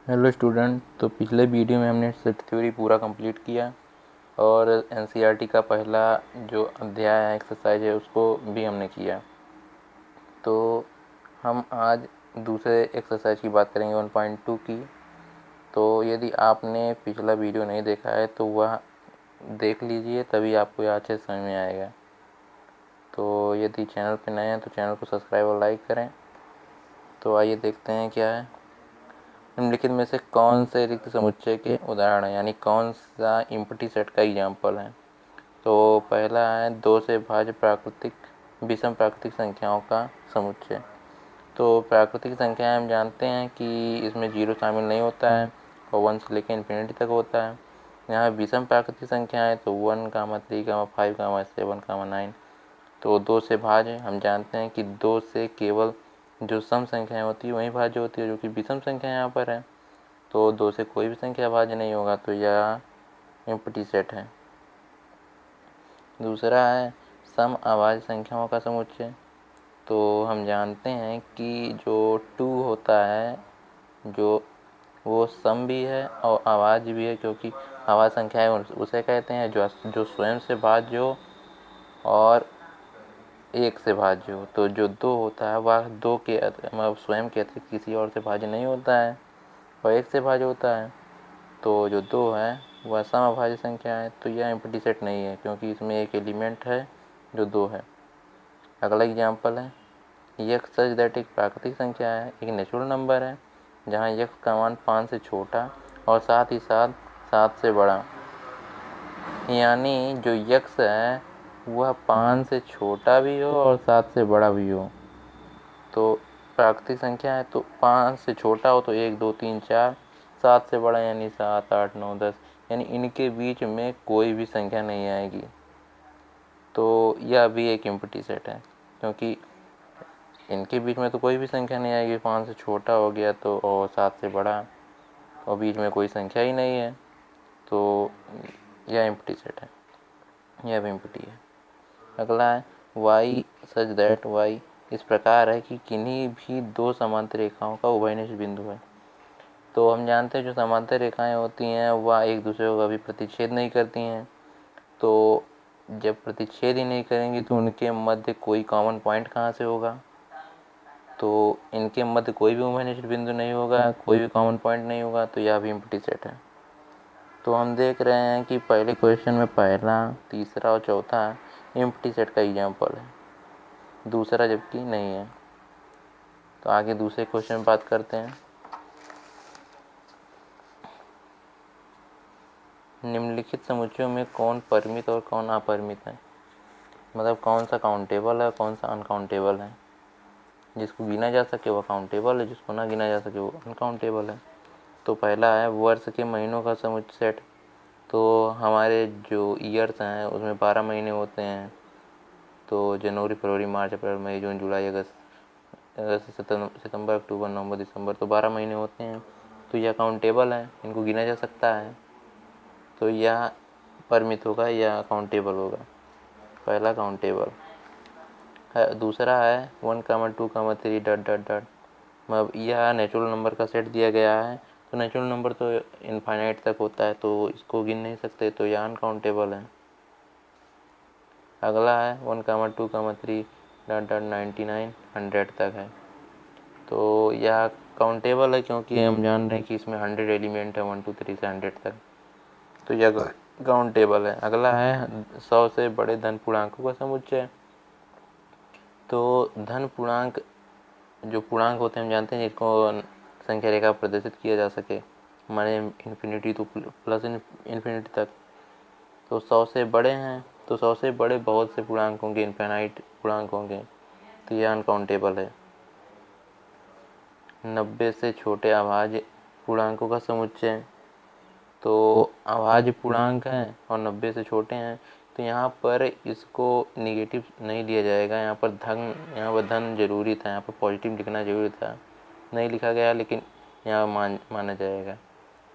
Hello student. तो पिछले video में हमने सेट थ्योरी पूरा कंप्लीट किया और एनसीईआरटी का पहला जो अध्याय है, एक्सरसाइज है, उसको भी हमने किया। तो हम आज दूसरे एक्सरसाइज की बात करेंगे 1.2 की। तो यदि आपने पिछला वीडियो नहीं देखा है तो वह देख लीजिए, तभी आपको यह अच्छे से समझ में आएगा। तो यदि चैनल पर नए हैं तो चैनल को सब्सक्राइब और लाइक करें। तो आइए देखते हैं क्या है। निम्नलिखित में से कौन से रिक्त समुच्चय के उदाहरण हैं, यानी कौन सा इम्पटी सेट का एग्जाम्पल है। तो पहला है 2 से भाज्य विषम प्राकृतिक संख्याओं का समुच्चय। तो प्राकृतिक संख्याएं हम जानते हैं कि इसमें जीरो शामिल नहीं होता है और 1 से लेकर इन्फिनिटी तक होता है। यहाँ विषम प्राकृतिक संख्याएं तो 1, 3, 5, 7, 9। तो 2 से भाज्य हम जानते हैं कि 2 से केवल जो सम संख्याएं होती है वही भाज्य होती है, जो कि विषम संख्या यहाँ पर है। तो 2 से कोई भी संख्या भाज्य नहीं होगा, तो यह एम्प्टी सेट है। दूसरा है सम अभाज्य संख्याओं का समुच्चय। तो हम जानते हैं कि जो 2 होता है, जो वो सम भी है और अभाज्य भी है, क्योंकि अभाज्य संख्याएं उसे कहते हैं जो स्वयं से भाज्य हो और 1 से भाज्य हो। तो जो 2 होता है वह 2 के मतलब स्वयं के अतिरिक्त किसी और से भाज्य नहीं होता है और 1 से भाज्य होता है। तो जो 2 है वह समअभाज्य संख्या है, तो यह एम्प्टी सेट नहीं है, क्योंकि इसमें एक एलिमेंट है जो 2 है। अगला एग्जाम्पल है यक्स सच दैट एक प्राकृतिक संख्या है, एक नेचुरल नंबर है, जहाँ यक्स का मान 5 से छोटा और साथ ही साथ 7 से बड़ा। यानी जो यक्स है वह 5 से छोटा भी हो और 7 से बड़ा भी हो। तो प्राकृतिक संख्या है तो 5 से छोटा हो तो 1, 2, 3, 4, 7 से बड़ा यानी 7, 8, 9, 10, यानी इनके बीच में कोई भी संख्या नहीं आएगी। तो यह भी एक एम्प्टी सेट है, क्योंकि इनके बीच में तो कोई भी संख्या नहीं आएगी। 5 से छोटा हो गया तो और 7 से बड़ा, और बीच में कोई संख्या ही नहीं है, तो यह एम्प्टी सेट है, यह भी एम्प्टी है। अगला है y सच दैट y इस प्रकार है कि किन्हीं भी 2 समांतर रेखाओं का उभयनिष्ठ बिंदु है। तो हम जानते हैं जो समांतर रेखाएं होती हैं वह एक दूसरे को कभी प्रतिच्छेद नहीं करती हैं। तो जब प्रतिच्छेद ही नहीं करेंगी तो उनके मध्य कोई कॉमन पॉइंट कहाँ से होगा। तो इनके मध्य कोई भी उभयनिष्ठ बिंदु नहीं होगा, कोई भी कॉमन पॉइंट नहीं होगा, तो यह भी एम्प्टी सेट है। तो हम देख रहे हैं कि पहले क्वेश्चन में पहला, तीसरा और चौथा एम्प्टी सेट का एग्जाम्पल है, दूसरा जबकि नहीं है। तो आगे दूसरे क्वेश्चन में बात करते हैं। निम्नलिखित समुच्चयों में कौन परिमित और कौन अपरिमित है, मतलब कौन सा काउंटेबल है कौन सा अनकाउंटेबल है। जिसको गिना जा सके वो काउंटेबल है, जिसको ना गिना जा सके वो अनकाउंटेबल है। तो पहला है वर्ष के महीनों का समुच्चय सेट। तो हमारे जो ईयर्स हैं उसमें 12 महीने होते हैं। तो जनवरी, फरवरी, मार्च, अप्रैल, मई, जून, जुलाई, सितंबर, अक्टूबर, नवंबर, दिसंबर, तो 12 महीने होते हैं। तो यह काउंटेबल है, इनको गिना जा सकता है। तो यह परिमित होगा या काउंटेबल होगा। पहला काउंटेबल है। दूसरा है 1, 2, 3 डॉट डॉट डॉट, मतलब यह नेचुरल नंबर का सेट दिया गया है। तो नेचुरल नंबर तो इनफाइनाइट तक होता है, तो इसको गिन नहीं सकते, तो यह अनकाउंटेबल है। अगला है 1, 2, 3 डॉट डॉट 99 100 तक है। तो यह काउंटेबल है, क्योंकि हम जान रहे हैं कि इसमें 100 एलिमेंट है 1, 2, 3 से 100 तक, तो यह काउंटेबल है। अगला है 100 से बड़े धन पूर्णांकों का समुच्चय। तो धन पूर्णांक जो पूर्णांक होते हैं हम जानते हैं जिसको संख्या रेखा प्रदर्शित किया जा सके, माने इन्फिनिटी तो प्लस इन्फिनिटी तक। तो 100 से बड़े हैं, तो 100 से बड़े बहुत से पूर्णांक होंगे, इनफाइनाइट पूर्णांक होंगे, तो यह अनकाउंटेबल है। 90 से छोटे अभाज्य पूर्णांकों का समुच्चय। तो अभाज्य पूर्णांक हैं और 90 से छोटे हैं, तो यहाँ पर इसको नेगेटिव नहीं लिया जाएगा। यहाँ पर धन जरूरी था, यहाँ पर पॉजिटिव लिखना जरूरी था, नहीं लिखा गया, लेकिन यहाँ माना जाएगा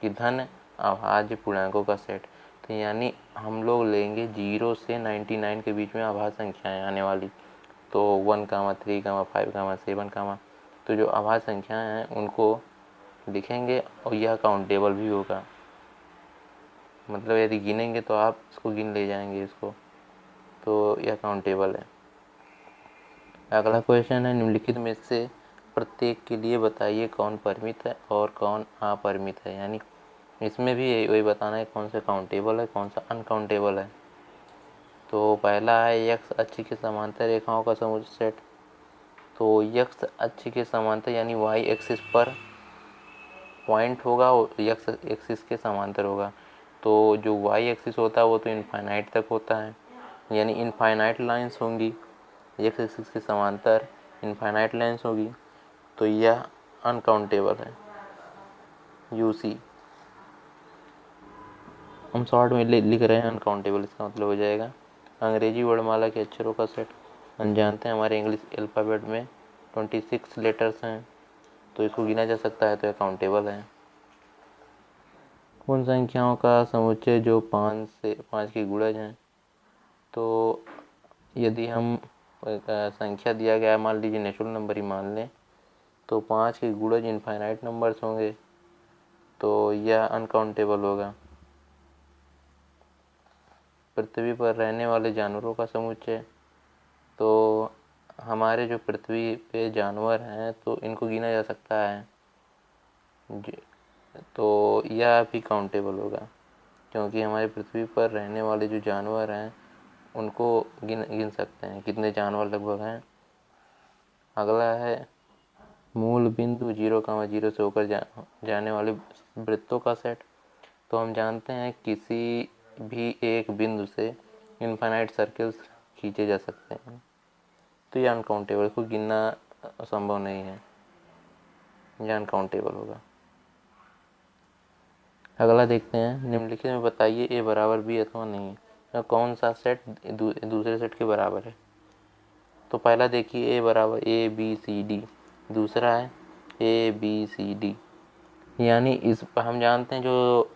कि धन अभाज्य पूर्णांकों का सेट। तो यानी हम लोग लेंगे 0 से 99 के बीच में अभाज्य संख्याएं आने वाली। तो 1, 3, 5, 7, तो जो अभाज्य संख्याएं हैं उनको लिखेंगे और यह काउंटेबल भी होगा, मतलब यदि गिनेंगे तो आप इसको गिन ले जाएंगे इसको, तो यह काउंटेबल है। अगला क्वेश्चन है, निम्नलिखित में से प्रत्येक के लिए बताइए कौन परिमित है और कौन अपरिमित है। यानी इसमें भी वही बताना है कौन सा काउंटेबल है कौन सा अनकाउंटेबल है। तो पहला है यक्स अक्ष के समांतर रेखाओं का समुच्चय सेट। तो यक्स अक्ष के समांतर यानी वाई एक्सिस पर पॉइंट होगा और यक्स एक्सिस के समांतर होगा। तो जो वाई एक्सिस होता है वो तो इनफाइनाइट तक होता है, यानी इनफाइनाइट लाइंस होंगी, एक्स एक्सिस के समांतर इनफाइनाइट लाइंस होगी, तो यह अनकाउंटेबल है, यूसी। हम शॉर्ट में लिख रहे हैं अनकाउंटेबल, इसका मतलब हो जाएगा अंग्रेजी वर्णमाला के अक्षरों का सेट। हम जानते हैं हमारे इंग्लिश अल्फ़ाबेट में 26 लेटर्स हैं, तो इसको गिना जा सकता है, तो यह काउंटेबल है। उन संख्याओं का समुच्चय जो 5 की गुणज हैं। तो यदि हम संख्या दिया गया है, मान लीजिए नेचुरल नंबर ही मान लें, तो 5 के गुणज इनफाइनाइट नंबर्स होंगे, तो यह अनकाउंटेबल होगा। पृथ्वी पर रहने वाले जानवरों का समुच्चय। तो हमारे जो पृथ्वी पे जानवर हैं तो इनको गिना जा सकता है, तो यह भी काउंटेबल होगा, क्योंकि हमारे पृथ्वी पर रहने वाले जो जानवर हैं उनको गिन सकते हैं, कितने जानवर लगभग हैं। अगला है मूल बिंदु 0,0 से होकर जाने वाले वृत्तों का सेट। तो हम जानते हैं किसी भी एक बिंदु से इनफाइनाइट सर्कल्स खींचे जा सकते हैं, तो ये अनकाउंटेबल, को गिनना संभव नहीं है, यह अनकाउंटेबल होगा। अगला देखते हैं, निम्नलिखित में बताइए ए बराबर बी अथवा नहीं, तो कौन सा सेट दूसरे सेट के बराबर है। तो पहला देखिए ए बराबर ए बी सी डी, दूसरा है ए बी सी डी। यानी इस हम जानते हैं जो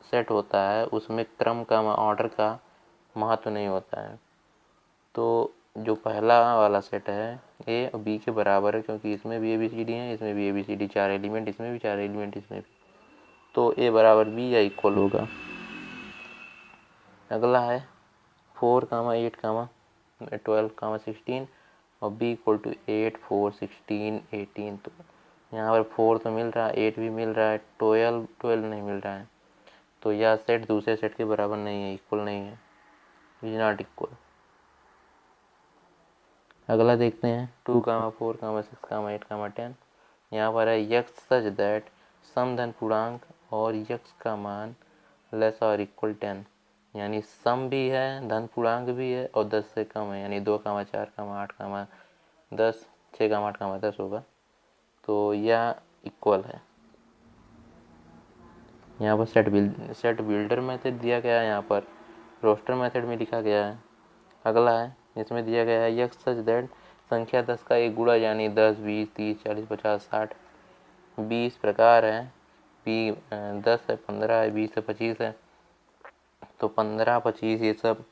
सेट होता है उसमें क्रम का ऑर्डर का महत्व नहीं होता है। तो जो पहला वाला सेट है ए और बी के बराबर है, क्योंकि इसमें भी ए बी सी डी है, इसमें भी A B C D 4 element, इसमें भी 4 एलिमेंट, इसमें भी, तो ए बराबर बी या इक्वल होगा। अगला है 4, 8, 12, 16 और बी इक्वल टू 8, 4, 16, 18। तो यहाँ पर 4 तो मिल रहा है, 8 भी मिल रहा है, 12 नहीं मिल रहा है, तो यह सेट दूसरे सेट के बराबर नहीं है, इक्वल नहीं है, इज नॉट इक्वल। अगला देखते हैं 2, 4, 6, 8, 10। यहाँ पर है यक्स सच दैट सम धन पूर्णांक और यक्स का मान लेस और इक्वल 10। यानी सम भी है, धन पूर्णांक भी है और 10 से कम है, यानी 2, 4, 8, 10, 6, 8, 10 होगा, तो यह इक्वल है। यहाँ पर सेट बिल्डर मेथड दिया गया है, यहाँ पर रोस्टर मेथड में लिखा गया है। अगला है इसमें दिया गया है यक्स सच दैट संख्या 10 का एक गुणा, यानी 10, 20, 30, 40, 50, 60, 20 प्रकार है, बी 10 है, 15 है, 20 है, 25 है, तो 15, 25 ये सब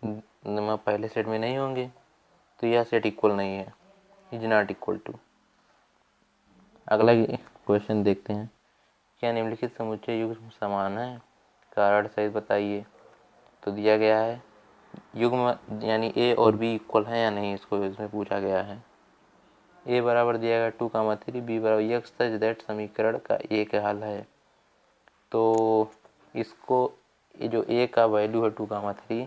पहले सेट में नहीं होंगे, तो यह सेट इक्वल नहीं है, इज नॉट इक्वल टू। अगला क्वेश्चन देखते हैं, क्या निम्नलिखित समुच्चय युग्म समान है, कारण सहित बताइए। तो दिया गया है युग्म यानी ए और बी इक्वल है या नहीं, इसको इसमें पूछा गया है। ए बराबर दिया गया 2, 3, बी बराबर यक्स सच दैट समीकरण का एक हल है। तो इसको ये जो ए का वैल्यू है 2, 3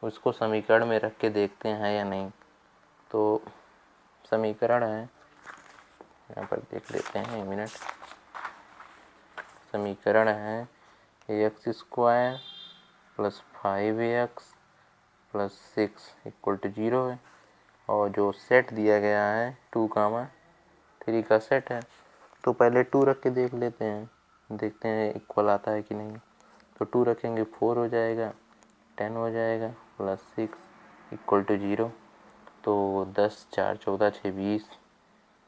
उसको समीकरण में रख के देखते हैं या नहीं। तो समीकरण है, यहाँ पर देख लेते हैं, 1 मिनट। समीकरण है X square plus 5x plus 6 equal to 0 है, और जो सेट दिया गया है 2, 3 का सेट है, तो पहले 2 रख के देख लेते हैं, देखते हैं इक्वल आता है कि नहीं। तो 2 रखेंगे 4 हो जाएगा, 10 हो जाएगा, प्लस 6 इक्वल टू 0। तो 10, 4, 14, 6, 20,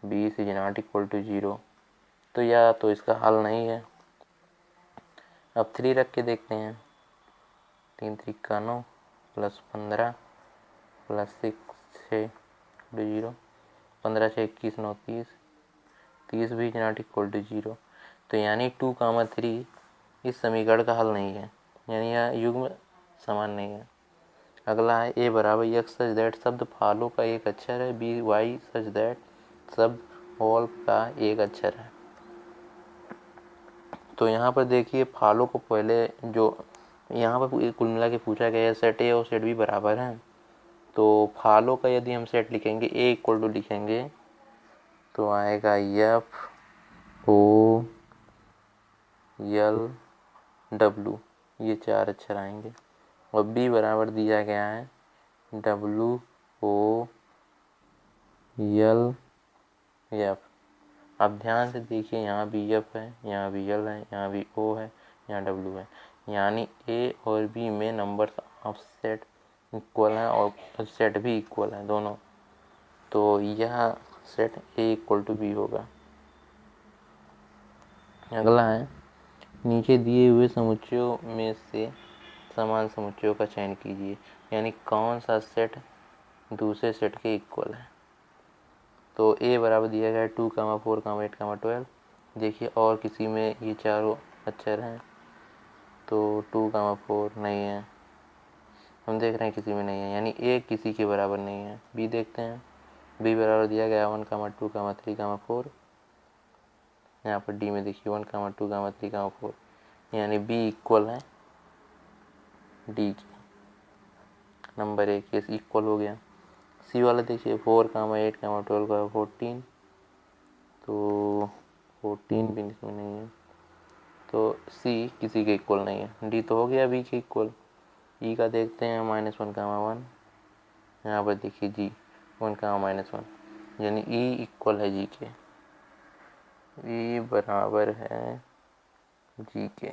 20 इज नॉट इक्वल टू 0, तो या तो इसका हल नहीं है। अब 3 रख के देखते हैं, 3, 3 का 9 प्लस 15 प्लस 6 0, 15, 6, 21, 9, 30, 30 भी नॉट इक्वल टू 0। तो यानी 2, 3 इस समीकरण का हल नहीं है, यानी यह युग्म समान नहीं है। अगला है ए बराबर एक्स सच दैट शब्द फॉलो का एक अक्षर है, बी वाई सच दैट शब्द ऑल का एक अक्षर है। तो यहाँ पर देखिए फॉलो को पहले जो यहाँ पर कुल मिला के पूछा गया है सेट ए और सेट बी बराबर हैं। तो फॉलो का यदि हम सेट लिखेंगे ए इक्वल टू लिखेंगे तो आएगा एफ ओ एल डब्लू, ये 4 अक्षर आएंगे। और बी बराबर दिया गया है डब्लू ओ एल एफ। अब ध्यान से देखिए यहाँ भी एफ है, यहाँ भी एल है, यहाँ भी ओ है, यहाँ डब्लू है, यानी ए और बी में नंबर्स ऑफ सेट इक्वल हैं और सेट भी इक्वल है दोनों। तो यह set A equal to B होगा। अगला है नीचे दिए हुए समुच्चयों में से समान समुच्चयों का चयन कीजिए, यानी कौन सा सेट दूसरे सेट के इक्वल है। तो ए बराबर दिया गया है 2, 4, 8, 12। देखिए और किसी में ये चारों अक्षर हैं तो 2, 4 नहीं है, हम देख रहे हैं किसी में नहीं है, यानी ए किसी के बराबर नहीं है। बी देखते हैं, बी बराबर दिया गया 1, 2, 3, 4। यहाँ पर डी में देखिए 1, 2, 3, 4, यानी बी इक्वल है डी की, नंबर 1 ये इक्वल हो गया। सी वाला देखिए 4, 8, 12, 14, तो 14 भी इसमें नहीं है, तो सी किसी के इक्वल नहीं है। डी तो हो गया बी के इक्वल। ई का देखते हैं -1, 1, यहाँ पर देखिए जी 1, -1, यानी ई इक्वल है जी के, ई बराबर है जी के।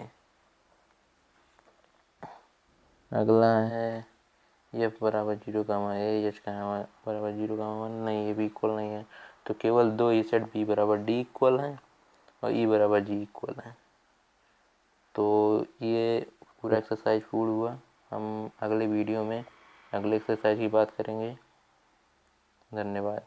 अगला है एफ बराबर 0, ए एच बराबर 0, 1 नहीं, ये भी इक्वल नहीं है। तो केवल दो ई सेट बी बराबर डी इक्वल है और ई बराबर जी इक्वल है। तो ये पूरा एक्सरसाइज पूर्ण हुआ। हम अगले वीडियो में अगले एक्सरसाइज की बात करेंगे। धन्यवाद।